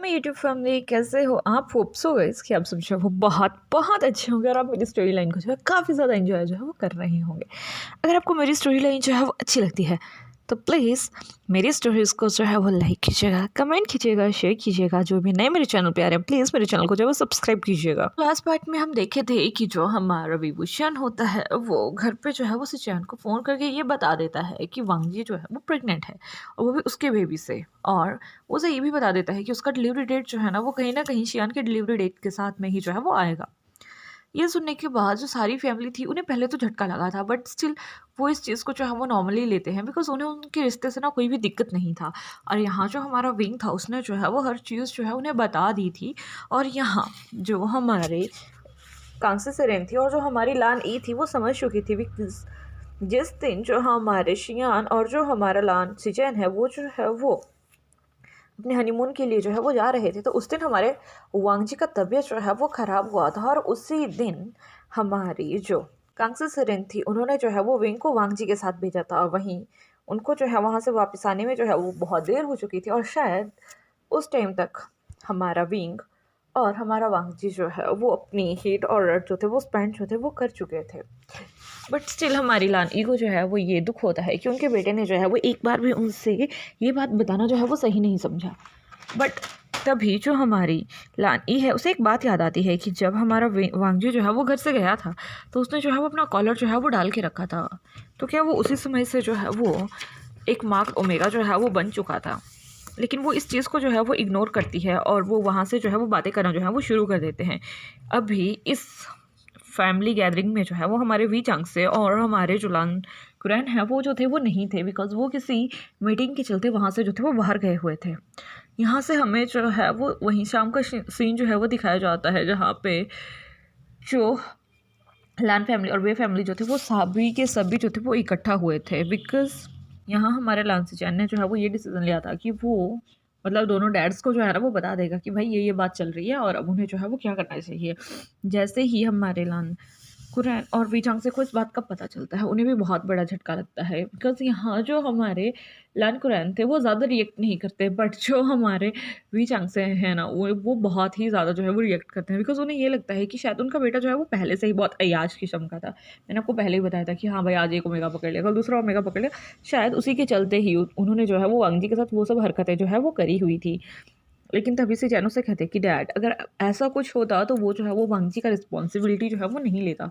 My YouTube family, कैसे हो आप? होप सो गाइस कि आप सब जो है वो बहुत बहुत अच्छे होंगे और आप मेरी स्टोरी लाइन को जो है काफ़ी ज़्यादा एंजॉय जो है वो कर रहे होंगे। अगर आपको मेरी स्टोरी लाइन जो है वो अच्छी लगती है तो प्लीज़ मेरी स्टोरीज़ को जो है वो लाइक कीजिएगा, कमेंट कीजिएगा, शेयर कीजिएगा। जो भी नए मेरे चैनल पे आ रहे हैं प्लीज़ मेरे चैनल को जो है वो सब्सक्राइब कीजिएगा। लास्ट पार्ट में हम देखे थे कि जो हमारा विभूषण होता है वो घर पे जो है वो सिचैन को फ़ोन करके ये बता देता है कि वांगजी जो है वो प्रेग्नेंट है और वो भी उसके बेबी से। और उसे ये भी बता देता है कि उसका डिलीवरी डेट जो है ना वो कहीं ना कहीं शियान के डिलीवरी डेट के साथ में ही जो है वो आएगा। ये सुनने के बाद जो सारी फैमिली थी उन्हें पहले तो झटका लगा था, बट स्टिल वो इस चीज़ को जो है वो नॉर्मली लेते हैं बिकॉज उन्हें उनके रिश्ते से ना कोई भी दिक्कत नहीं था। और यहाँ जो हमारा विंग था उसने जो है वो हर चीज़ जो है उन्हें बता दी थी। और यहाँ जो हमारे कांसे सेरेन थी और जो हमारी लान ई थी वो समझ चुकी थी बिकॉज जिस दिन जो हमारे शियान और जो हमारा लान सिचैन है वो जो है वो अपने हनीमून के लिए जो है वो जा रहे थे, तो उस दिन हमारे वांगजी का तबीयत जो है वो ख़राब हुआ था। और उसी दिन हमारी जो कांगसी सेरेन थी उन्होंने जो है वो विंग को वांगजी के साथ भेजा था। वहीं उनको जो है वहाँ से वापस आने में जो है वो बहुत देर हो चुकी थी और शायद उस टाइम तक हमारा विंग और हमारा वांगजी जो है वो अपनी हीट और रट जो थे वो स्पेंड जो थे वो कर चुके थे। बट स्टिल हमारी लानी को जो है वो ये दुख होता है कि उनके बेटे ने जो है वो एक बार भी उनसे ये बात बताना जो है वो सही नहीं समझा। बट तभी जो हमारी लानी है उसे एक बात याद आती है कि जब हमारा वांगजी जो है वो घर से गया था तो उसने जो है वो अपना कॉलर जो है वो डाल के रखा था। तो क्या वो उसी समय से जो है वो एक मार्क ओमेगा जो है वो बन चुका था। लेकिन वो इस चीज़ को जो है वो इग्नोर करती है और वो वहाँ से जो है वो बातें करना जो है वो शुरू कर देते हैं। अभी इस फैमिली गैदरिंग में जो है वो हमारे वी चांग से और हमारे जो लान कुरैन है वो जो थे वो नहीं थे बिकॉज वो किसी मीटिंग के चलते वहाँ से जो थे वो बाहर गए हुए थे। यहाँ से हमें जो है वो वहीं शाम का सीन जो है वो दिखाया जाता है जहाँ पे जो लान फैमिली और वे फैमिली जो थे वो सभी के सभी जो थे वो इकट्ठा हुए थे बिकॉज यहाँ हमारे लान सिचैन ने जो है वो ये डिसीजन लिया था कि वो मतलब दोनों डैड्स को जो है ना वो बता देगा कि भाई ये बात चल रही है और अब उन्हें जो है वो क्या करना चाहिए। जैसे ही हमारे लान कुरैन और वी चांग से को इस बात का पता चलता है उन्हें भी बहुत बड़ा झटका लगता है बिकॉज यहाँ जो हमारे लान कुरैन थे वो ज़्यादा रिएक्ट नहीं करते, बट जो हमारे वी चांग से हैं ना वो बहुत ही ज़्यादा जो है वो रिएक्ट करते हैं बिकॉज उन्हें ये लगता है कि शायद उनका बेटा जो है वो पहले से ही बहुत अयाज किस्म का था। मैंने आपको पहले ही बताया था कि हाँ भाई आज एक ओमेगा पकड़ लिया कल दूसरा ओमेगा पकड़ लिया, शायद उसी के चलते ही उन्होंने जो है वो वांगजी के साथ वो सब हरकतें जो है वो करी हुई थी। लेकिन तभी से जैनो से कहते कि डैड अगर ऐसा कुछ होता तो वो जो है वो वांगजी का रिस्पॉन्सिबिलिटी जो है वो नहीं लेता।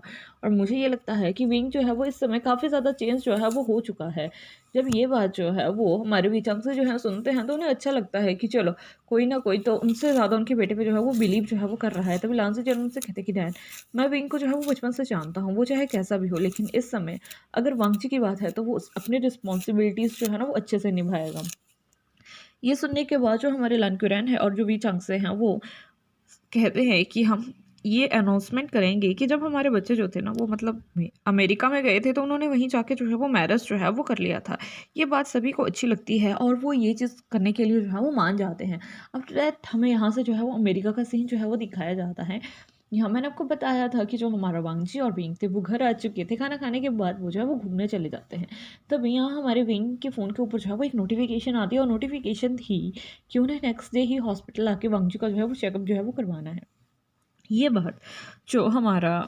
और मुझे ये लगता है कि विंग जो है वो इस समय काफ़ी ज़्यादा चेंज जो है वो हो चुका है। जब ये बात जो है वो हमारे विचांग से जो है सुनते हैं तो उन्हें अच्छा लगता है कि चलो कोई ना कोई तो उनसे ज़्यादा उनके बेटे पे जो है वो बिलीव जो है वो कर रहा है। तभी लान से जैनो उनसे कहते कि डैड मैं विंग को जो है वो बचपन से जानता हूँ, वो चाहे कैसा भी हो, लेकिन इस समय अगर वांगजी की बात है तो वो अपनी रिस्पॉन्सिबिलिटीज़ जो है ना वो अच्छे से निभाएगा। ये सुनने के बाद जो हमारे लान कुरैन है और जो वी चांग से हैं वो कहते हैं कि हम ये अनाउंसमेंट करेंगे कि जब हमारे बच्चे जो थे ना वो मतलब अमेरिका में गए थे तो उन्होंने वहीं जाके जो है वो मैरिज जो है वो कर लिया था। ये बात सभी को अच्छी लगती है और वो ये चीज़ करने के लिए जो है वो मान जाते हैं। आफ्टर दैट हमें यहाँ से जो है वो अमेरिका का सीन जो है वो दिखाया जाता है। यहाँ मैंने आपको बताया था कि जो हमारा वांगजी और विंग थे वो घर आ चुके थे, खाना खाने के बाद वो जो है वो घूमने चले जाते हैं। तब यहाँ हमारे विंग के फ़ोन के ऊपर जो है वो एक नोटिफिकेशन आती है और नोटिफिकेशन थी कि उन्हें नेक्स्ट डे ही हॉस्पिटल आके वांगजी का जो है वो चेकअप जो है वो करवाना है। ये बात जो हमारा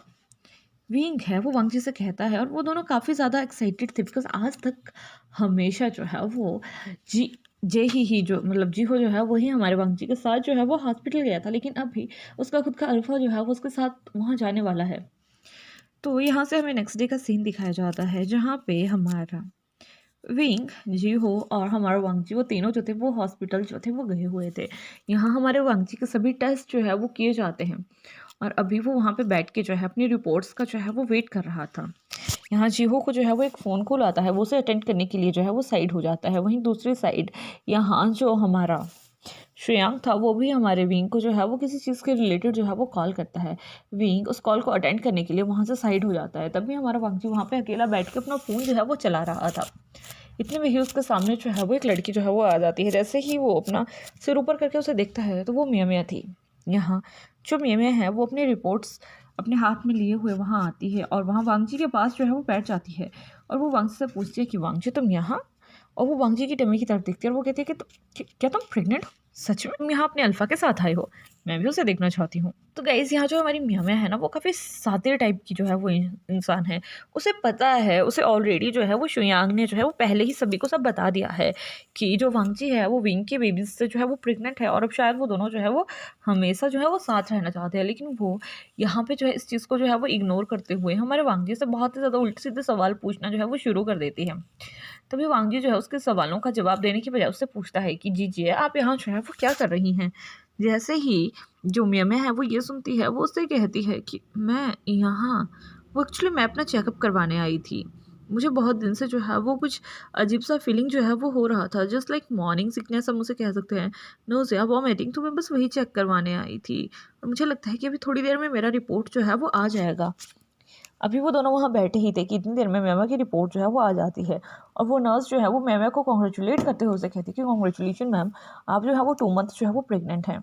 विंग है वो वांगजी से कहता है और वो दोनों काफ़ी ज़्यादा एक्साइटेड थे बिकॉज आज तक हमेशा जो है वो जी जे ही जो मतलब जी हो जो है वही हमारे वांगजी के साथ जो है वो हॉस्पिटल गया था, लेकिन अभी उसका खुद का अल्फा जो है वो उसके साथ वहाँ जाने वाला है। तो यहाँ से हमें नेक्स्ट डे का सीन दिखाया जाता है जहाँ पे हमारा विंग जी हो और हमारा वांगजी वो तीनों जो थे वो हॉस्पिटल जो थे वो गए हुए थे। यहाँ हमारे वांगजी के सभी टेस्ट जो है वो किए जाते हैं और अभी वो वहाँ पे बैठ के जो है अपनी रिपोर्ट्स का जो है वो वेट कर रहा था। यहाँ जीहो को जो है वो एक फ़ोन कॉल आता है, वो उसे अटेंड करने के लिए जो है वो साइड हो जाता है। वहीं दूसरी साइड यहाँ जो हमारा श्रेयांक था वो भी हमारे विंग को जो है वो किसी चीज़ के रिलेटेड जो है वो कॉल करता है। विंग उस कॉल को अटेंड करने के लिए वहाँ से साइड हो जाता है। तभी हमारा वांगजी वहाँ पे अकेला बैठ के अपना फ़ोन जो है वो चला रहा था। इतने में ही उसके सामने जो है वो एक लड़की जो है वो आ जाती है। जैसे ही वो अपना सिर ऊपर करके उसे देखता है तो वो मियाँ मियाँ थी। यहाँ जो मियाँ मियाँ है वो अपनी रिपोर्ट्स अपने हाथ में लिए हुए वहाँ आती है और वहाँ वांगजी के पास जो है वो बैठ जाती है और वो वांगजी से पूछती है कि वांगजी तुम यहाँ? और वो वांगजी की टमी की तरफ देखती है और वो कहती है कि क्या तुम प्रेग्नेंट हो? सच में तुम यहाँ अपने अल्फ़ा के साथ आए हो? मैं भी उसे देखना चाहती हूँ। तो गाइज़ यहाँ जो हमारी मियाँ है ना वो काफ़ी सातिर टाइप की जो है वो इंसान है। उसे पता है, उसे ऑलरेडी जो है वो शुयांग ने जो है वो पहले ही सभी को सब बता दिया है कि जो वांगजी है वो विंग के बेबी से जो है वो प्रेग्नेंट है और अब शायद वो दोनों जो है वो हमेशा जो है वो साथ रहना चाहते हैं। लेकिन वो यहाँ पे जो है इस चीज़ को जो है वो इग्नोर करते हुए हमारे वांगजी से बहुत ही ज़्यादा उल्टे-सीधे सवाल पूछना जो है वो शुरू कर देती है। तभी वांगजी जो है उसके सवालों का जवाब देने की बजाय उससे पूछता है कि जी आप यहाँ जो है वो क्या कर रही हैं? जैसे ही जो मियाँ है वो ये सुनती है वो उससे कहती है कि मैं यहाँ वो एक्चुअली मैं अपना चेकअप करवाने आई थी। मुझे बहुत दिन से जो है वो कुछ अजीब सा फीलिंग जो है वो हो रहा था, जस्ट लाइक मॉर्निंग सिकनेस हम उसे कह सकते हैं, नोज़िया वॉमिटिंग, तो मैं बस वही चेक करवाने आई थी और मुझे लगता है कि अभी थोड़ी देर में मेरा रिपोर्ट जो है वो आ जाएगा। अभी वो दोनों वहाँ बैठे ही थे कि इतनी देर में मेमा की रिपोर्ट जो है वो आ जाती है और वो नर्स जो है वो मेमा को कॉन्ग्रेचुलेट करते हुए उसे कहती है कि कॉन्ग्रेचुलेशन मैम, आप जो है वो 2 मंथ जो है वो प्रेग्नेंट हैं।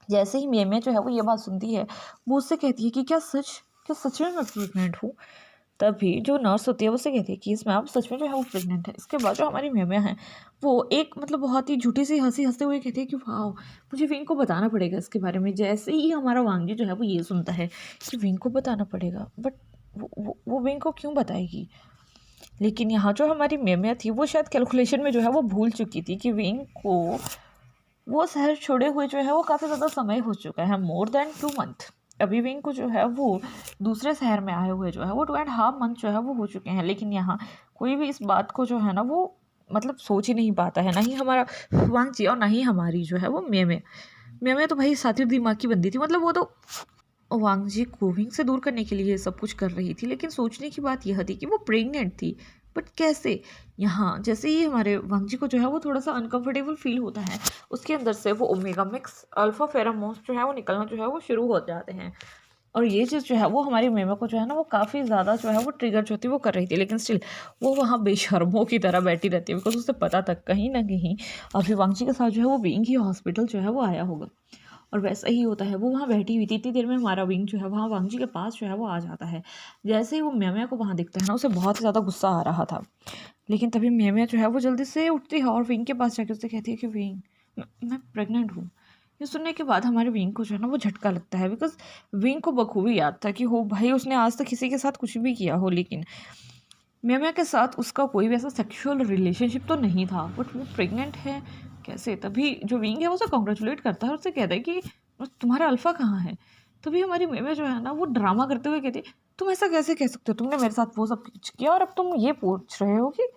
जैसे ही मेमा जो है वो ये बात सुनती है वो उससे कहती है कि क्या सच में मैं प्रेग्नेंट हूँ? तभी जो नर्स होती है वो उससे कहती है कि इसमें आप सच में जो है वो प्रेग्नेंट है। इसके बाद जो हमारी मेमा है वो एक मतलब बहुत ही झूठी सी हंसी हंसते हुए कहती है कि वाह, मुझे विंग को बताना पड़ेगा इसके बारे में। जैसे ही हमारा वांगी जो है वो ये सुनता है कि विंग को बताना पड़ेगा, बट वो विंग को क्यों बताएगी? लेकिन यहाँ जो हमारी मेमिया थी वो शायद कैलकुलेशन में जो है वो भूल चुकी थी कि विंग को वो शहर छोड़े हुए जो है वो काफ़ी ज़्यादा समय हो चुका है, मोर देन 2 मंथ। अभी विंग को जो है वो दूसरे शहर में आए हुए जो है वो 2.5 मंथ जो है वो हो चुके हैं। लेकिन यहाँ कोई भी इस बात को जो है ना वो मतलब सोच ही नहीं पाता है, ना ही हमारा वांगजी और ना ही हमारी जो है वो मेमे। मेमे तो भाई साथी दिमाग की बंदी थी, मतलब वो तो वांगजी को विंग से दूर करने के लिए सब कुछ कर रही थी। लेकिन सोचने की बात यह थी कि वो प्रेग्नेंट थी, बट कैसे? यहाँ जैसे ही हमारे वांगजी को जो है वो थोड़ा सा अनकंफर्टेबल फील होता है, उसके अंदर से वो ओमेगा मिक्स अल्फा फेरोमोन्स जो है वो निकलना जो है वो शुरू हो जाते हैं। और ये चीज़ जो है वो हमारी मेमा को जो है ना वो काफ़ी ज़्यादा जो है वो ट्रिगर जो थी वो कर रही थी। लेकिन स्टिल वो वहाँ बेशर्मों की तरह बैठी रहती है, बिकॉज उसे पता था कहीं ना कहीं अभी वांगजी के साथ जो है वो विंग ही हॉस्पिटल जो है वो आया होगा। और वैसा ही होता है, वो वहाँ बैठी हुई थी, इतनी देर में हमारा विंग जो है वहाँ वांगजी के पास जो है वो आ जाता है। जैसे ही वो म्याम्या को वहाँ दिखता है ना उसे बहुत ही ज़्यादा गुस्सा आ रहा था। लेकिन तभी म्याम्या जो है वो जल्दी से उठती है और विंग के पास जाकर उससे कहती है कि विंग, मैं प्रेग्नेंट हूँ। ये सुनने के बाद हमारे विंग को जो है ना वो झटका लगता है, बिकॉज विंग को बखूबी याद था कि हो भाई उसने आज तक किसी के साथ कुछ भी किया हो, लेकिन म्याम्या के साथ उसका कोई भी ऐसा सेक्सुअल रिलेशनशिप तो नहीं था, बट वो प्रेग्नेंट है कैसे? तभी जो विंग है वो उसे कॉन्ग्रेचुलेट करता है और उससे कहता है कि तुम्हारा अल्फ़ा कहाँ है? तभी हमारी म्याम्या जो है ना वो ड्रामा करते हुए कहती है, तुम ऐसा कैसे कह सकते हो? तुमने मेरे साथ वो सब कुछ किया और अब तुम ये पूछ रहे हो कि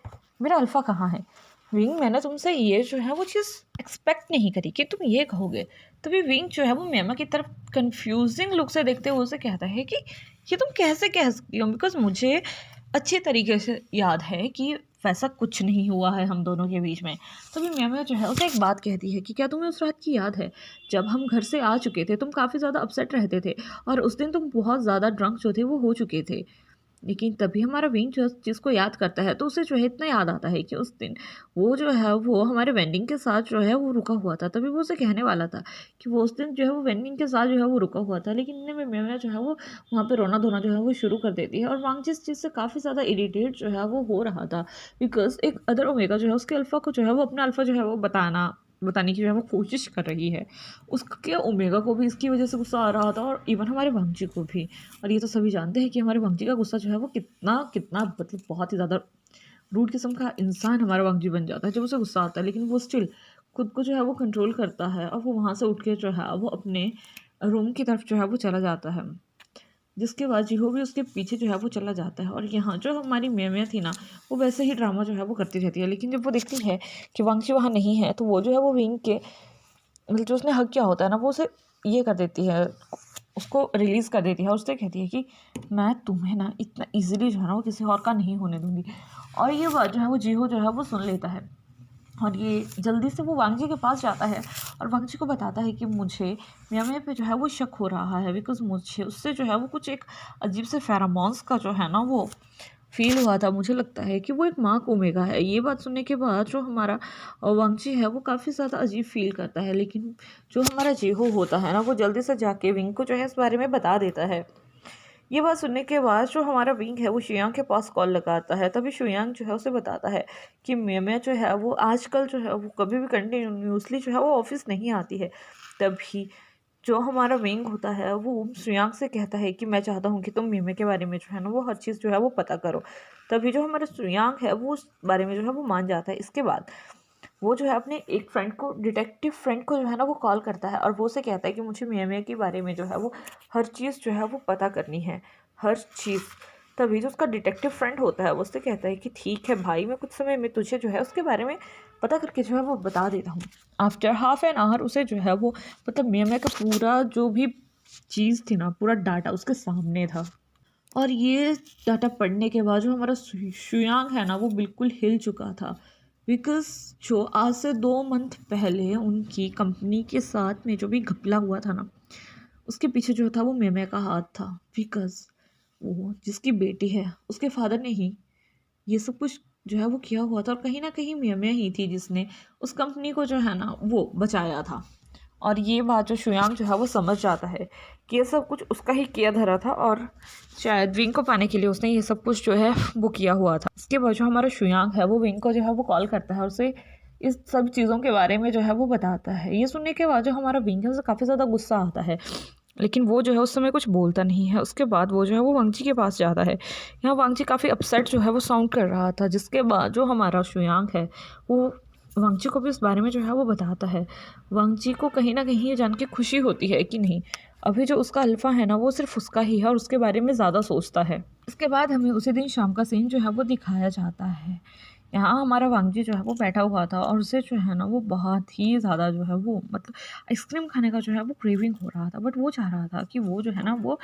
मेरा अल्फ़ा कहाँ है? विंग, मैंने तुमसे ये जो है वो चीज़ एक्सपेक्ट नहीं करी कि तुम ये कहोगे। तभी विंग जो है वो म्याम्या की तरफ कन्फ्यूजिंग लुक से देखते हुए उसे कहता है कि ये तुम कैसे कह सकती हो? बिकॉज मुझे अच्छे तरीके से याद है कि वैसा कुछ नहीं हुआ है हम दोनों के बीच में। तभी म्याम्या जो है उसे एक बात कहती है कि क्या तुम्हें उस रात की याद है जब हम घर से आ चुके थे, तुम काफ़ी ज़्यादा अपसेट रहते थे और उस दिन तुम बहुत ज़्यादा ड्रंक जो थे वो हो चुके थे। लेकिन तभी हमारा विंग जो जिसको याद करता है तो उसे जो है इतना याद आता है कि उस दिन वो जो है वो हमारे वेंडिंग के साथ जो है वो रुका हुआ था। तभी वो उसे कहने वाला था कि वो उस दिन जो है वो वेंडिंग के साथ जो है वो रुका हुआ था, लेकिन इतने में मेरा जो है वो वहाँ पे रोना धोना जो है वो शुरू कर देती है। और वांग जिस चीज़ से काफ़ी ज़्यादा इरीटेट जो है वो हो रहा था, बिकॉज एक अदर ओमेगा जो है उसके अल्फ़ा को जो है वो अपना अल्फ़ा जो है वो बताने की जो है वो कोशिश कर रही है। उसके ओमेगा को भी इसकी वजह से गुस्सा आ रहा था और इवन हमारे वांगजी को भी। और ये तो सभी जानते हैं कि हमारे वांगजी का गुस्सा जो है वो कितना कितना मतलब बहुत ही ज़्यादा रूड किस्म का इंसान हमारा वांगजी बन जाता है जब उसे गुस्सा आता है। लेकिन वो स्टिल खुद को जो है वो कंट्रोल करता है और वो वहाँ से उठ के जो है वो अपने रूम की तरफ जो है वो चला जाता है, जिसके बाद जीहो भी उसके पीछे जो है वो चला जाता है। और यहाँ जो हमारी मेमिया थी ना वो वैसे ही ड्रामा जो है वो करती रहती है। लेकिन जब वो देखती है कि वांगजी वहाँ नहीं है तो वो जो है वो विंग के मतलब जो उसने हक किया होता है ना वो उसे ये कर देती है, उसको रिलीज़ कर देती है और उससे कहती है कि मैं तुम्हें ना इतना इजीली जो है ना वो किसी और का नहीं होने दूंगी। और ये बात जो है वो जीहो जो है वो सुन लेता है और ये जल्दी से वो वांगजी के पास जाता है और वांगजी को बताता है कि मुझे म्याम्या पे जो है वो शक हो रहा है, बिकॉज मुझे उससे जो है वो कुछ एक अजीब से फेरामोन्स का जो है ना वो फील हुआ था। मुझे लगता है कि वो एक माँ को ओमेगा है। ये बात सुनने के बाद जो हमारा वांगजी है वो काफ़ी ज़्यादा अजीब फील करता है। लेकिन जो हमारा जीहो होता है ना वो जल्दी से जाके विंग को जो है इस बारे में बता देता है। ये बात सुनने के बाद जो हमारा विंग है वो शुयांग के पास कॉल लगाता है। तभी शुयांग जो है उसे बताता है कि मिया जो है वो आजकल जो है वो कभी भी कंटिन्यूसली जो है वो ऑफिस नहीं आती है। तभी जो हमारा विंग होता है वो श्रेयांक से कहता है कि मैं चाहता हूँ कि तुम मीमे के बारे में जो है ना वो हर चीज़ जो है वो पता करो। तभी जो हमारा श्रेयांक है वो उस बारे में जो है वो मान जाता है। इसके बाद वो जो है अपने एक फ्रेंड को, डिटेक्टिव फ्रेंड को जो है ना वो कॉल करता है और वो उसे कहता है कि मुझे मीमे के बारे में जो है वो हर चीज़ जो है वो पता करनी है, हर चीज़। तभी जो उसका डिटेक्टिव फ्रेंड होता है वो उससे कहता है कि ठीक है भाई, मैं कुछ समय में तुझे जो है उसके बारे में पता करके जो है वो बता देता हूँ। आफ्टर हाफ एन आवर उसे जो है वो मतलब मिया का पूरा जो भी चीज़ थी ना, पूरा डाटा उसके सामने था। और ये डाटा पढ़ने के बाद जो हमारा शुयांग है ना वो बिल्कुल हिल चुका था। बिकॉज जो आज से 2 मंथ पहले उनकी कंपनी के साथ में जो भी घपला हुआ था ना, उसके पीछे जो था वो मेमे का हाथ था। बिकॉज वो जिसकी बेटी है उसके फादर ने ही ये सब कुछ जो है वो किया हुआ था, और कहीं ना कहीं मेमे ही थी जिसने उस कंपनी को जो है ना वो बचाया था। और ये बात जो शुयांग जो है वो समझ जाता है कि ये सब कुछ उसका ही किया धरा था, और शायद विंग को पाने के लिए उसने ये सब कुछ जो है वो किया हुआ था। इसके बाद जो हमारा शुयांग है वो विंग को जो है वो कॉल करता है और उसे इस सब चीज़ों के बारे में जो है वो बताता है। ये सुनने के बाद जो हमारा विंग है उसे काफ़ी ज़्यादा गुस्सा आता है, लेकिन वो जो है उस समय कुछ बोलता नहीं है। उसके बाद वो जो है वो वांगजी के पास जाता है। यहाँ वांगजी काफ़ी अपसेट जो है वो साउंड कर रहा था, जिसके बाद जो हमारा शुयांग है वो वांगजी को भी इस बारे में जो है वो बताता है। वांगजी को कहीं ना कहीं ये जान के खुशी होती है कि नहीं, अभी जो उसका अल्फ़ा है ना वो सिर्फ उसका ही है और उसके बारे में ज़्यादा सोचता है। इसके बाद हमें उसी दिन शाम का सीन जो है वो दिखाया जाता है। यहाँ हमारा वांगजी जो है वो बैठा हुआ था और उसे जो है ना वो बहुत ही ज़्यादा जो है वो मतलब आइसक्रीम खाने का जो है वो क्रेविंग हो रहा था। बट वो चाह रहा था कि वो जो है ना वो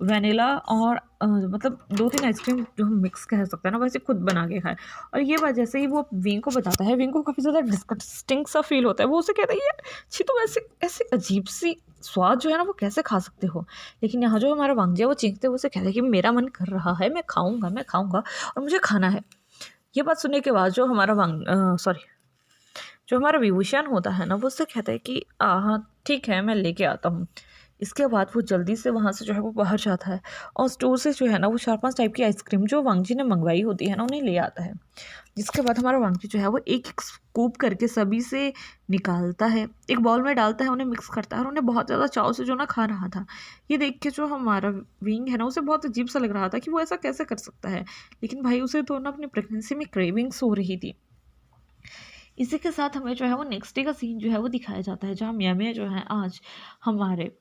वनीला और मतलब 2-3 आइसक्रीम जो हम मिक्स कह सकते हैं ना वैसे खुद बना के खाए। और ये बात जैसे ही वो विंग को बताता है, विंग को काफ़ी ज़्यादा डिस्गस्टिंग सा फील होता है। वो उसे कहता है यार छी, तुम ऐसे ऐसे अजीब सी स्वाद जो है ना वो कैसे खा सकते हो। लेकिन यहाँ जो हमारा वांगजी है वो चीखते हुए उसे कहता है कि मेरा मन कर रहा है, मैं खाऊंगा और मुझे खाना है। ये बात सुनने के बाद जो हमारा जो हमारा विभूषण होता है ना वो उससे कहता है कि हाँ ठीक है, मैं लेके आता हूँ। इसके बाद वो जल्दी से वहाँ से जो है वो बाहर जाता है और स्टोर से जो है ना वो 4-5 टाइप की आइसक्रीम जो वांगजी ने मंगवाई होती है ना उन्हें ले आता है। जिसके बाद हमारा वांगजी जो है वो एक एक स्कूप करके सभी से निकालता है, एक बाउल में डालता है, उन्हें मिक्स करता है और उन्हें बहुत ज़्यादा चाव से जो ना खा रहा था। ये देख के जो हमारा विंग है ना उसे बहुत अजीब सा लग रहा था कि वो ऐसा कैसे कर सकता है। लेकिन भाई उसे तो ना अपनी प्रेगनेंसी में क्रेविंग्स हो रही थी। इसी के साथ हमें जो है वो नेक्स्ट डे का सीन जो है वो दिखाया जाता है, जहाँ मिया जो है आज हमारे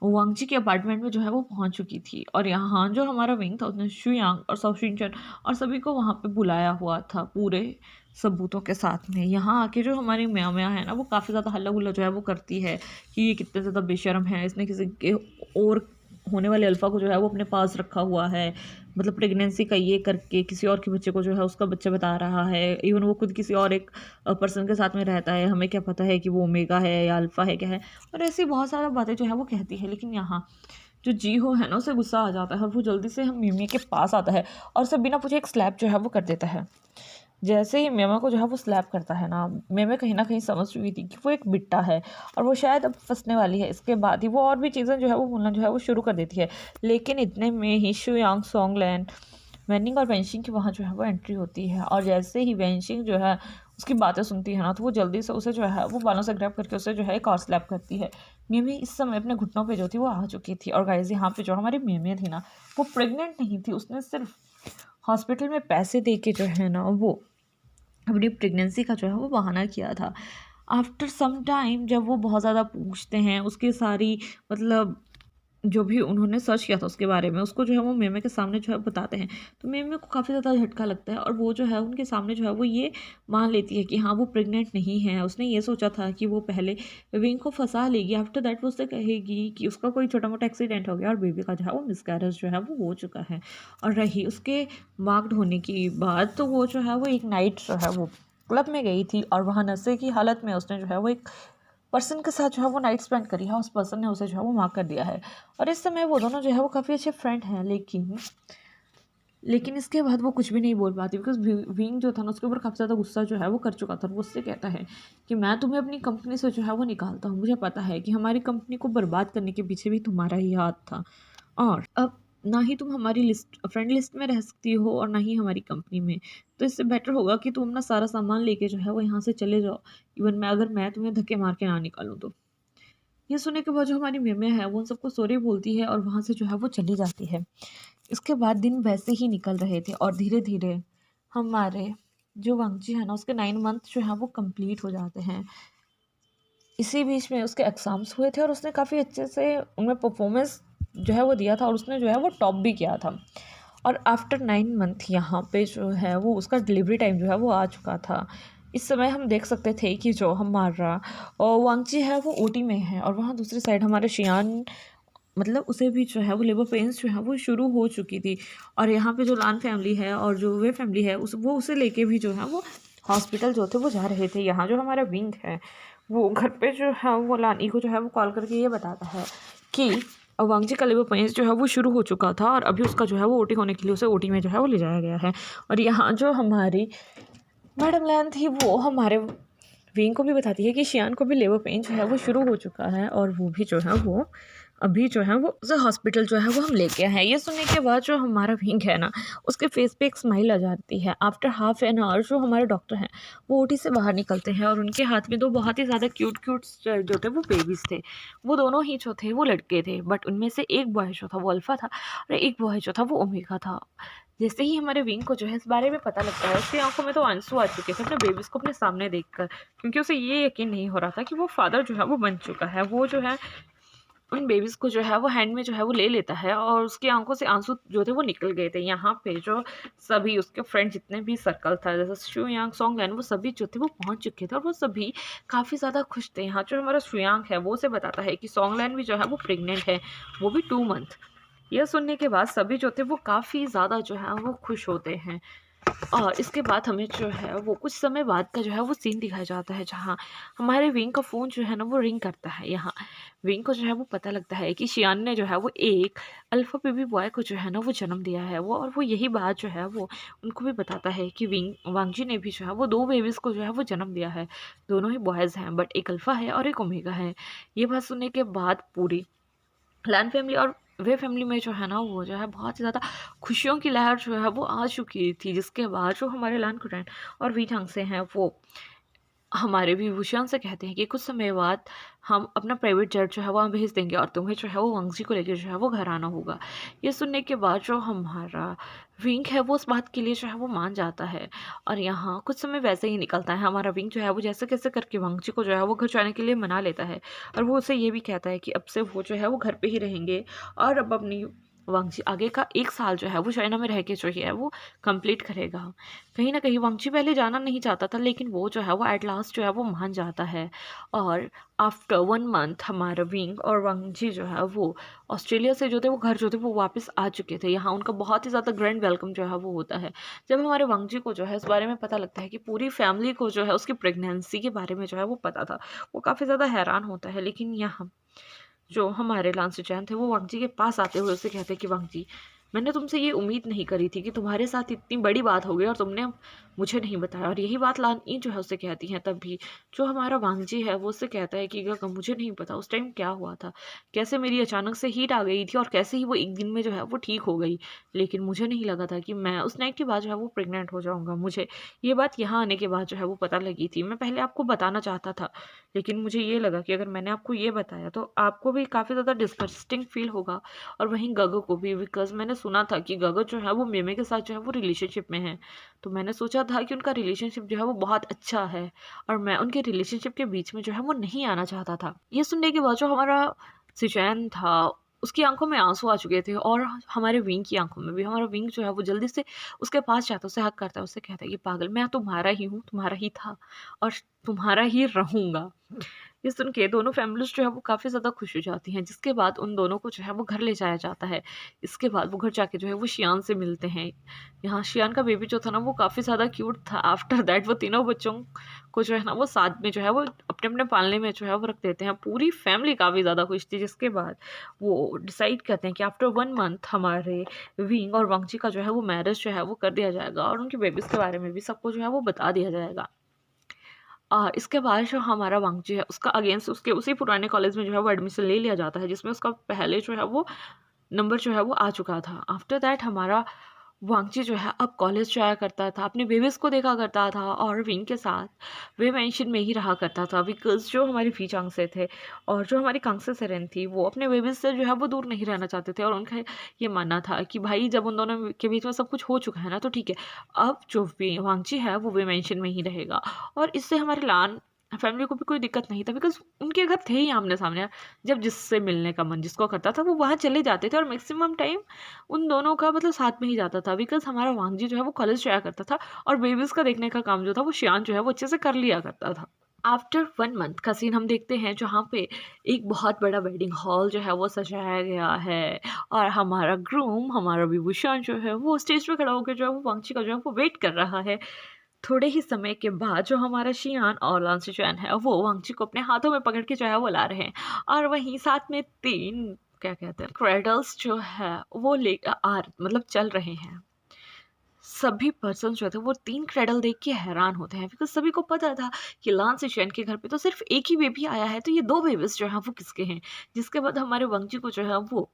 वांगजी के अपार्टमेंट में जो है वो पहुंच चुकी थी। और यहाँ जो हमारा विंग था उसने शुयांग और सौशिनचन और सभी को वहाँ पे बुलाया हुआ था पूरे सबूतों के साथ में। यहाँ आके जो हमारी मिया है ना वो काफ़ी ज़्यादा हल्ला गुल्ला जो है वो करती है कि ये कितने ज़्यादा बेशर्म है, इसने किसी के और होने वाले अल्फ़ा को जो है वो अपने पास रखा हुआ है, मतलब प्रेगनेंसी का ये करके किसी और के बच्चे को जो है उसका बच्चा बता रहा है। इवन वो खुद किसी और एक पर्सन के साथ में रहता है, हमें क्या पता है कि वो ओमेगा है या अल्फ़ा है क्या है। और ऐसी बहुत सारी बातें जो है वो कहती है। लेकिन यहाँ जो जी हो है ना उसे गुस्सा आ जाता है और वो जल्दी से हम मिमी के पास आता है और उसे बिना पूछे एक स्लैप जो है वो कर देता है। जैसे ही मेमा को जो है वो स्लैप करता है ना, मेमे कहीं ना कहीं समझ चुकी थी कि वो एक बिट्टा है और वो शायद अब फंसने वाली है। इसके बाद ही वो और भी चीज़ें जो है वो बोलना जो है वो शुरू कर देती है। लेकिन इतने में ही शुयांग, सोंगलैन, वेनिंग और वेंशिंग की वहाँ जो है वो एंट्री होती है। और जैसे ही वेंशिंग जो है उसकी बातें सुनती है ना तो वो जल्दी से उसे जो है वो बालों से ग्रैब करके उसे जो है एक और स्लैप करती है। मेमी इस समय अपने घुटनों पे जो थी वो आ चुकी थी। और गाइस यहाँ पे जो हमारी मेमी थी ना वो प्रेग्नेंट नहीं थी, उसने सिर्फ हॉस्पिटल में पैसे दे के जो है ना वो अपनी प्रेगनेंसी का जो है वो बहाना किया था। आफ्टर सम टाइम जब वो बहुत ज़्यादा पूछते हैं उसकी सारी मतलब जो भी उन्होंने सर्च किया था उसके बारे में, उसको जो है वो मेमे के सामने जो है बताते हैं। तो मेमे को काफ़ी ज़्यादा झटका लगता है और वो जो है उनके सामने जो है वो ये मान लेती है कि हाँ वो प्रेग्नेंट नहीं है। उसने ये सोचा था कि वो पहले विंग को फंसा लेगी, आफ्टर दैट वो उससे कहेगी कि उसका कोई छोटा मोटा एक्सीडेंट हो गया और बेबी का जो है वो मिसकैरेज जो है वो हो चुका है। और रही उसके मार्क्ड होने की बात, तो वो जो है वो एक नाइट जो है वो क्लब में गई थी और वहाँ नशे की हालत में उसने जो है वो एक पर्सन के साथ जो है वो नाइट स्पेंड करी है। उस पर्सन ने उसे जो है वो मार्क कर दिया है और इस समय वो दोनों जो है वो काफ़ी अच्छे फ्रेंड हैं। लेकिन इसके बाद वो कुछ भी नहीं बोल पाती बिकॉज विंग जो था ना उसके ऊपर काफ़ी ज़्यादा गुस्सा जो है वो कर चुका था। वो उससे कहता है कि मैं तुम्हें अपनी कंपनी से जो है वो निकालता हूँ, मुझे पता है कि हमारी कंपनी को बर्बाद करने के पीछे भी तुम्हारा ही हाथ था। और अब ना ही तुम हमारी लिस्ट फ्रेंड लिस्ट में रह सकती हो और ना ही हमारी कंपनी में। तो इससे बेटर होगा कि तुम अपना सारा सामान लेके जो है वो यहाँ से चले जाओ। इवन मैं तुम्हें धक्के मार के ना निकालूँ तो। ये सुनने के बाद जो हमारी मेमे है वो उन सबको सॉरी बोलती है और वहाँ से जो है वो चली जाती है। इसके बाद दिन वैसे ही निकल रहे थे और धीरे-धीरे हमारे जो वांगजी है ना उसके 9 मंथ जो है वो कंप्लीट हो जाते हैं। इसी बीच में उसके एग्ज़ाम्स हुए थे और उसने काफ़ी अच्छे से उनमें परफ़ॉर्मेंस जो है वो दिया था और उसने जो है वो टॉप भी किया था। और आफ्टर 9 मंथ यहाँ पे जो है वो उसका डिलीवरी टाइम जो है वो आ चुका था। इस समय हम देख सकते थे कि जो हमारा वांगजी है वो ओटी में है और वहाँ दूसरी साइड हमारे शियान मतलब उसे भी जो है वो लेबर पेन्स जो है वो शुरू हो चुकी थी। और यहाँ पे जो लान फैमिली है और जो वे फैमिली है उसे लेके भी जो है वो हॉस्पिटल जो थे वो जा रहे थे। यहाँ जो हमारा विंग है वो घर पे जो है वो लानी को जो है वो कॉल करके ये बताता है कि वांगजी का लेबर पेन्स जो है वो शुरू हो चुका था और अभी उसका जो है वो ओटी होने के लिए उसे ओटी में जो है वो ले जाया गया है। और यहाँ जो हमारी मैडम लैन थी वो हमारे विंग को भी बताती है कि शियान को भी लेबर पेन जो है वो शुरू हो चुका है और वो भी जो है वो अभी जो है वो उसे हॉस्पिटल जो है वो हम लेके आए हैं। ये सुनने के बाद जो हमारा विंग है ना उसके फेस पे एक स्माइल आ जाती है। आफ्टर हाफ एन आवर जो हमारे डॉक्टर हैं वो ओटी से बाहर निकलते हैं और उनके हाथ में दो बहुत ही ज़्यादा क्यूट क्यूट जो थे वो बेबीज़ थे। वो दोनों ही जो थे वो लड़के थे बट उनमें से एक बॉय जो था वो अल्फ़ा था और एक बॉय जो था वो ओमेगा था। जैसे ही हमारे विंग को जो है इस बारे में पता लगता है उसकी आंखों में तो आंसू आ चुके थे अपने बेबीज़ को अपने सामने देखकर, क्योंकि उसे ये यकीन नहीं हो रहा था कि वो फादर जो है वो बन चुका है। वो जो है उन बेबीज़ को जो है वो हैंड में जो है वो ले लेता है और उसकी आंखों से आंसू जो थे वो निकल गए थे। यहाँ पे जो सभी उसके फ्रेंड जितने भी सर्कल था जैसे शुयांग सोंगलैन वो सभी जो थे वो पहुंच चुके थे और वो सभी काफ़ी ज़्यादा खुश थे। यहाँ जो हमारा शुयांग है वो उसे बताता है कि सोंगलैन भी जो है वो प्रेग्नेंट है, वो भी 2 मंथ। यह सुनने के बाद सभी जो थे वो काफ़ी ज़्यादा जो है वो खुश होते हैं। और इसके बाद हमें जो है वो कुछ समय बाद का जो है वो सीन दिखाया जाता है जहाँ हमारे विंग का फ़ोन जो है ना वो रिंग करता है। यहाँ विंग को जो है वो पता लगता है कि शियान ने जो है वो एक अल्फ़ा बेबी बॉय को जो है ना वो जन्म दिया है वो, और वो यही बात जो है वो उनको भी बताता है कि वांगजी ने भी जो है वो 2 बेबीज़ को जो है वो जन्म दिया है। दोनों ही बॉयज़ हैं बट एक अल्फ़ा है और एक ओमेगा है। ये बात सुनने के बाद पूरी लैन फैमिली और वे फैमिली में जो है ना वो जो है बहुत ही ज़्यादा खुशियों की लहर जो है वो आ चुकी थी। जिसके बाद जो हमारे लैन कुरैन और वी ढंग से हैं वो हमारे विभूषण से कहते हैं कि कुछ समय बाद हम अपना प्राइवेट जेट जो है वो भेज देंगे और तुम्हें जो है वो वांगजी को लेकर जो है वो घर आना होगा। ये सुनने के बाद जो हमारा विंग है वो उस बात के लिए जो है वो मान जाता है। और यहाँ कुछ समय वैसे ही निकलता है। हमारा विंग जो है वो जैसे कैसे करके वांगजी को जो है वो घर जाने के लिए मना लेता है और वो उसे ये भी कहता है कि अब से वो जो है वो घर पे ही रहेंगे और अब अपनी वांगजी आगे का 1 साल जो है वो चाइना में रह के जो है वो कंप्लीट करेगा। कहीं न कहीं वांगजी पहले जाना नहीं चाहता था लेकिन वो जो है वो एट लास्ट जो है वो मान जाता है। और आफ्टर 1 मंथ हमारा विंग और वांगजी जो है वो ऑस्ट्रेलिया से जो थे वो घर जो थे वो वापस आ चुके थे। यहाँ उनका बहुत ही ज़्यादा ग्रैंड वेलकम जो है वो होता है। जब हमारे वांगजी को जो है इस बारे में पता लगता है कि पूरी फैमिली को जो है उसकी प्रेगनेंसी के बारे में जो है वो पता था, वो काफ़ी ज़्यादा हैरान होता है। लेकिन यहाँ जो हमारे लांसुचैन थे वो वांगजी के पास आते हुए उससे कहते कि वांगजी, मैंने तुमसे ये उम्मीद नहीं करी थी कि तुम्हारे साथ इतनी बड़ी बात हो गई और तुमने मुझे नहीं बताया। और यही बात लान ई जो है उससे कहती हैं। तब भी जो हमारा वांगजी है वो उससे कहता है कि गगन मुझे नहीं पता उस टाइम क्या हुआ था, कैसे मेरी अचानक से हीट आ गई थी और कैसे ही वो एक दिन में जो है वो ठीक हो गई। लेकिन मुझे नहीं लगा था कि मैं उस नाइट के बाद जो है वो प्रेग्नेंट हो जाऊँगा। मुझे ये बात यहाँ आने के बाद जो है वो पता लगी थी। मैं पहले आपको बताना चाहता था लेकिन मुझे ये लगा कि अगर मैंने आपको ये बताया तो आपको भी काफ़ी ज़्यादा डिस्गस्टिंग फील होगा और वहीं गगो को भी, बिकॉज़ मैंने सुना था कि गगो जो है वो मेमे के साथ जो है वो रिलेशनशिप में है। तो मैंने सोचा था कि उनका रिलेशनशिप जो है वो बहुत अच्छा है और मैं उनके रिलेशनशिप के बीच में जो है वो नहीं आना चाहता था। ये सुनने के बाद जो हमारा सिचैन था उसकी आंखों में आंसू आ चुके थे और हमारे विंग की आंखों में भी। हमारा विंग जो है वो जल्दी से उसके पास जाता है, उसे हक करता है, उससे कहता है कि पागल, मैं तुम्हारा ही हूँ, तुम्हारा ही था और तुम्हारा ही रहूँगा। ये सुन के दोनों फैमिलीज़ जो है वो काफ़ी ज़्यादा खुश हो जाती हैं। जिसके बाद उन दोनों को जो है वो घर ले जाया जाता है। इसके बाद वो घर जाके जो है वो शियान से मिलते हैं। यहाँ शियान का बेबी जो था ना वो काफ़ी ज़्यादा क्यूट था। आफ्टर दैट वो तीनों बच्चों को जो है ना वो साथ में जो है वो अपने-अपने पालने में जो है वो रख देते हैं। पूरी फैमिली काफ़ी ज़्यादा खुश थी। जिसके बाद वो डिसाइड करते हैं कि आफ्टर 1 मंथ हमारे विंग और वांगजी का जो है वो मैरिज जो है वो कर दिया जाएगा और उनके बेबीज़ के बारे में भी सबको जो है वो बता दिया जाएगा। इसके बाद जो हमारा वांगजी है उसका अगेंस्ट उसके उसी पुराने कॉलेज में जो है वो एडमिशन ले लिया जाता है जिसमें उसका पहले जो है वो नंबर जो है वो आ चुका था। आफ्टर दैट हमारा वांगची जो है अब कॉलेज जाया करता था, अपने बेबीज़ को देखा करता था और विंग के साथ वे मेंशन में ही रहा करता था, बिकॉज़ जो हमारी फी चांग से थे और जो हमारी कांगसे सेरेन थी, वो अपने बेबीज़ से जो है वो दूर नहीं रहना चाहते थे और उनका ये मानना था कि भाई जब उन दोनों के बीच में सब कुछ हो चुका है ना, तो ठीक है, अब जो वांगची है वो वे मेंशन में ही रहेगा। और इससे हमारे लान फैमिली को भी कोई दिक्कत नहीं था, बिकॉज़ उनके घर थे ही आमने-सामने। जब जिससे मिलने का मन जिसको करता था वो वहाँ चले जाते थे और मैक्सिमम टाइम उन दोनों का मतलब साथ में ही जाता था, बिकॉज़ हमारा वांगजी जो है वो कॉलेज जाया करता था और बेबीज़ का देखने का काम जो था वो शियान जो है वो अच्छे से कर लिया करता था। आफ्टर 1 मंथ का सीन हम देखते हैं जहाँ पे एक बहुत बड़ा वेडिंग हॉल जो है वो सजाया गया है और हमारा ग्रूम, हमारा विभूषण जो है वो स्टेज पे खड़ा होकर जो है वो वांगची का जो है वो वेट कर रहा है। थोड़े ही समय के बाद जो हमारा शियान और लांसीचुआन है वो वांगची को अपने हाथों में पकड़ के जो है वो ला रहे हैं और वहीं साथ में 3 क्या कहते हैं क्रेडल्स जो है वो ले आ मतलब चल रहे हैं। सभी पर्सन जो थे वो 3 क्रेडल देख के हैरान होते हैं, बिकॉज़ सभी को पता था कि लांसीचुआन के घर पे तो सिर्फ़ एक ही बेबी आया है, तो ये 2 बेबीज़ जो हैं वो किसके हैं? जिसके बाद हमारे वांगची को जो है वो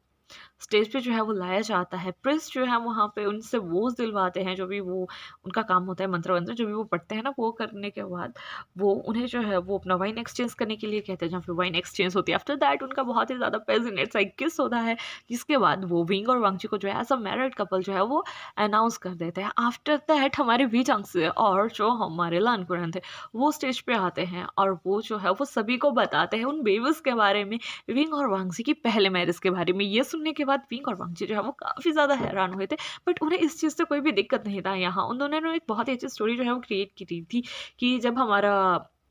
स्टेज पे जो है वो लाया जाता है। प्रिस्ट जो है वहाँ पे उनसे वोज़ दिलवाते हैं, जो भी वो उनका काम होता है मंत्र-वंत्र जो भी वो पढ़ते हैं ना, वो करने के बाद वो उन्हें जो है वो अपना वाइन एक्सचेंज करने के लिए कहते हैं, जहाँ पे वाइन एक्सचेंज होती है। आफ्टर दैट उनका बहुत ही ज़्यादा पैशनेट सा एक किस होता है, जिसके बाद वो विंग और वांगची को जो है एज़ अ मैरिड कपल जो है वो अनाउंस कर देते हैं। आफ्टर दैट हमारे वी चांग-से और जो हमारे लान कुरैन थे, वो स्टेज पे आते हैं और वो जो है वो सभी को बताते हैं उन बेबीज़ के बारे में, विंग और वांगजी की पहले मैरिज के बारे में। ये सुनने के बाद विंग और वांगजी जो है वो काफ़ी ज़्यादा हैरान हुए थे, बट उन्हें इस चीज़ से कोई भी दिक्कत नहीं था। यहाँ उन दोनों ने एक बहुत ही अच्छी स्टोरी जो है वो क्रिएट की थी कि जब हमारा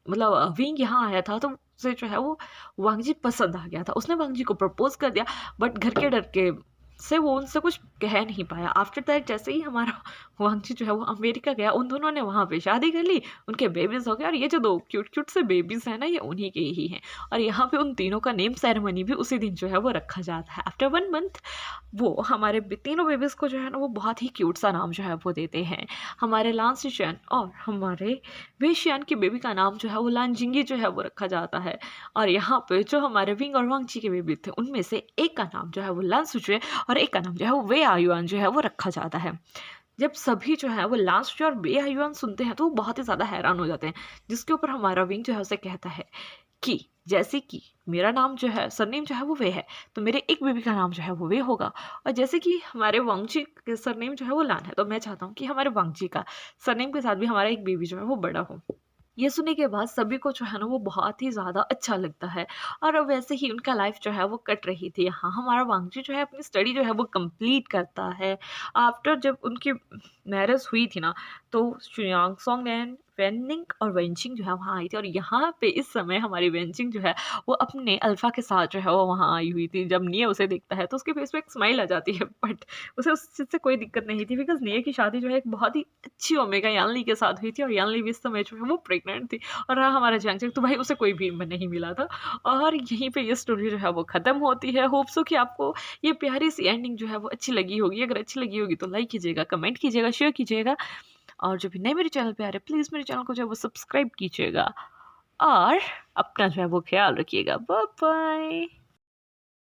मतलब विंग यहाँ आया था तो उसे जो है वो वांगजी पसंद आ गया था। उसने वांगजी को प्रपोज़ कर दिया, बट घर के डर के से वो उनसे कुछ कह नहीं पाया। आफ्टर दैट जैसे ही हमारा वांगजी जो है वो अमेरिका गया, उन दोनों ने वहाँ पे शादी कर ली, उनके बेबीज़ हो गए और ये जो 2 क्यूट-क्यूट से बेबीज़ हैं ना, ये उन्हीं के ही हैं। और यहाँ पे उन तीनों का नेम सेरेमनी भी उसी दिन जो है वो रखा जाता है। आफ्टर 1 मंथ वो हमारे तीनों बेबीज़ को जो है ना वो बहुत ही क्यूट सा नाम जो है वो देते हैं। हमारे लांसीचुआन और हमारे वेशियान की बेबी का नाम जो है वो लानजिंगी जो है वो रखा जाता है। और यहाँ पे जो हमारे विंग और वांगची के बेबी थे, उनमें से एक का नाम जो है वो लानसुचुए और एक का नाम जो है वो वे आयुआन जो है वो रखा जाता है। जब सभी जो है वो लांसुचुए और वे आयुआन सुनते हैं तो वो बहुत ही ज़्यादा हैरान हो जाते हैं, जिसके ऊपर हमारा विंग जो है उसे कहता है कि जैसे कि मेरा नाम जो है सरनेम जो है वो वे है, तो मेरे एक बेबी का नाम जो है वो वे होगा। और जैसे कि हमारे वांगजी के सरनेम जो है वो लान है, तो मैं चाहता हूँ कि हमारे वांगजी का सरनेम के साथ भी हमारा एक बेबी जो है वो बड़ा हो। ये सुनने के बाद सभी को जो है ना वो बहुत ही ज़्यादा अच्छा लगता है और अब वैसे ही उनका लाइफ जो है वो कट रही थी। हाँ, हमारा वांगजी जो है अपनी स्टडी जो है वो कंप्लीट करता है। आफ्टर जब उनकी मैरिज हुई थी ना, तो शुयांग सोंग एंड वेनिंग और वेंचिंग जो है वहाँ आई थी और यहाँ पे इस समय हमारी वेंचिंग जो है वो अपने अल्फ़ा के साथ जो है वो वहाँ आई हुई थी। जब निये उसे देखता है तो उसके फेस पे एक स्माइल आ जाती है, बट उसे उस चीज़ से कोई दिक्कत नहीं थी, बिकॉज़ निये की शादी जो है एक बहुत ही अच्छी ओमेगा यानली के साथ हुई थी और यानली भी इस समय जो है वो प्रेग्नेंट थी और रहा हमारा जंगचक, तो भाई उसे कोई भी नहीं मिला था। और यहीं पे ये स्टोरी जो है वो ख़त्म होती है। होप सो कि आपको ये प्यारी सी एंडिंग जो है वो अच्छी लगी होगी। अगर अच्छी लगी होगी तो लाइक कीजिएगा, कमेंट कीजिएगा, शेयर कीजिएगा और जो भी नए मेरे चैनल पे आ रहे हैं प्लीज़ मेरे चैनल को जो है वो सब्सक्राइब कीजिएगा और अपना जो है वो ख्याल रखिएगा। Bye bye.